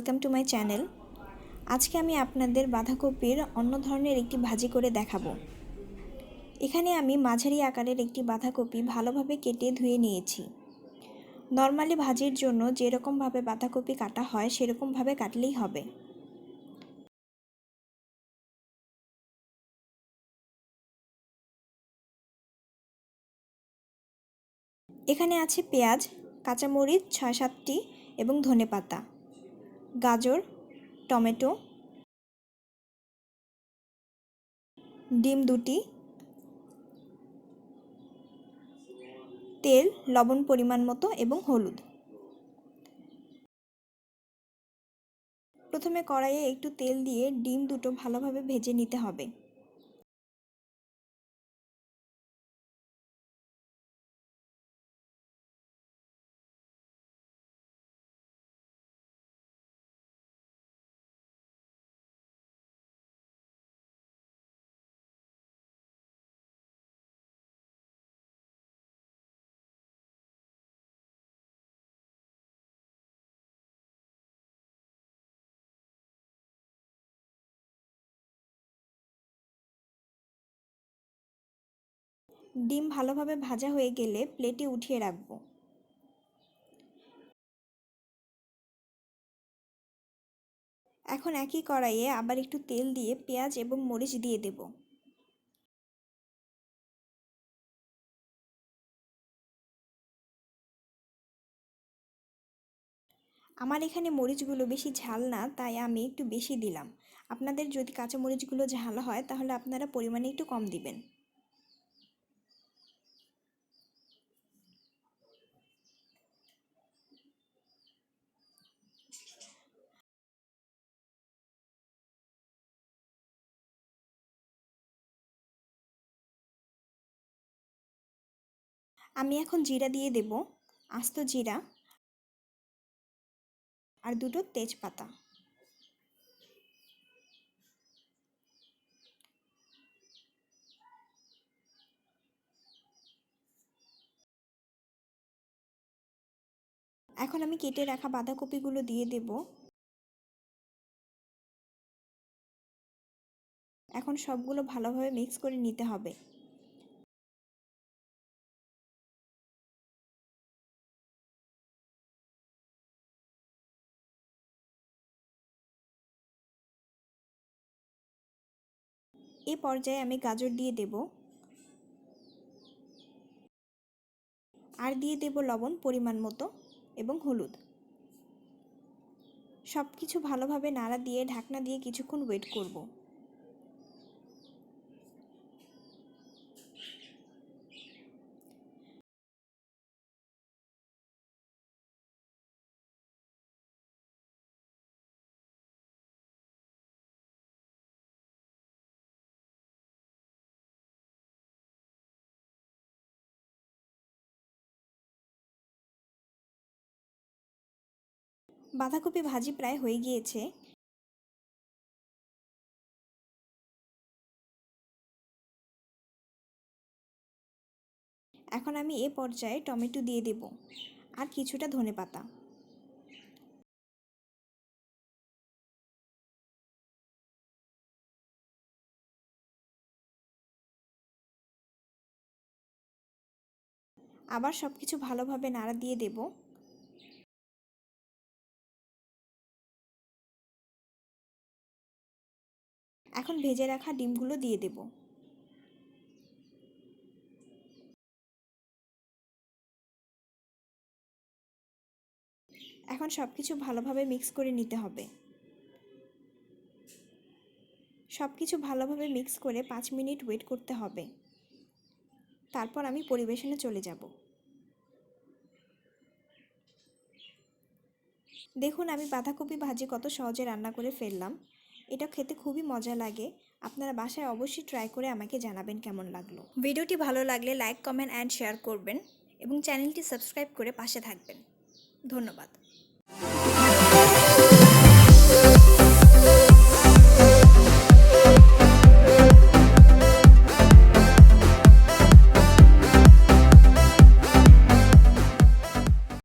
Welcome to my channel. আজকে আমি আপনাদের বাঁধাকপির অন্য ধরনের একটি ভাজি করে দেখাবো। এখানে আমি মাঝারি আকারের একটি বাঁধাকপি ভালোভাবে কেটে ধুয়ে নিয়েছি। নর্মালি ভাজির জন্য যেরকমভাবে বাঁধাকপি কাটা হয় সেরকমভাবে কাটলেই হবে। এখানে আছে পেঁয়াজ, কাঁচামরিচ ৬-৭টি এবং ধনেপাতা, গাজর, টমেটো, ডিম ২টি, তেল, লবণ পরিমাণ মতো এবং হলুদ। প্রথমে কড়াইয়ে একটু তেল দিয়ে ডিম দুটো ভালোভাবে ভেজে নিতে হবে। ডিম ভালোভাবে ভাজা হয়ে গেলে প্লেটে উঠিয়ে রাখব। এখন একই কড়াইয়ে আবার একটু তেল দিয়ে পেঁয়াজ এবং মরিচ দিয়ে দেব। আমার এখানে মরিচগুলো বেশি ঝাল না, তাই আমি একটু বেশি দিলাম। আপনাদের যদি কাঁচা মরিচগুলো ঝাল হয় তাহলে আপনারা পরিমাণে একটু কম দিবেন। আমি এখন জিরা দিয়ে দেব, আস্ত জিরা আর দুটো তেজপাতা। এখন আমি কেটে রাখা বাঁধাকপিগুলো দিয়ে দেব। এখন সবগুলো ভালোভাবে মিক্স করে নিতে হবে। এই পর্যায়ে আমি গাজর দিয়ে দেব আর দিয়ে দেব লবণ পরিমাণ মতো এবং হলুদ। সব কিছু ভালোভাবে নাড়া দিয়ে ঢাকনা দিয়ে কিছুক্ষণ ওয়েট করব। বাঁধাকপি ভাজি প্রায় হয়ে গিয়েছে। এখন আমি এ পর্যায়ে টমেটো দিয়ে দেব আর কিছুটা ধনেপাতা। আবার সব কিছু ভালোভাবে নাড়া দিয়ে দেব। এখন ভেজে রাখা ডিমগুলো দিয়ে দেব। এখন সব কিছু ভালোভাবে মিক্স করে নিতে হবে। সব কিছু ভালোভাবে মিক্স করে 5 মিনিট ওয়েট করতে হবে। তারপর আমি পরিবেশনে চলে যাব। দেখুন আমি বাঁধাকপি ভাজি কত সহজে রান্না করে ফেললাম। এটা খেতে খুবই মজা লাগে। আপনারা বাসায় অবশ্যই ট্রাই করে আমাকে জানাবেন কেমন লাগলো। ভিডিওটি ভালো লাগলে লাইক, কমেন্ট অ্যান্ড শেয়ার করবেন এবং চ্যানেলটি সাবস্ক্রাইব করে পাশে থাকবেন। ধন্যবাদ।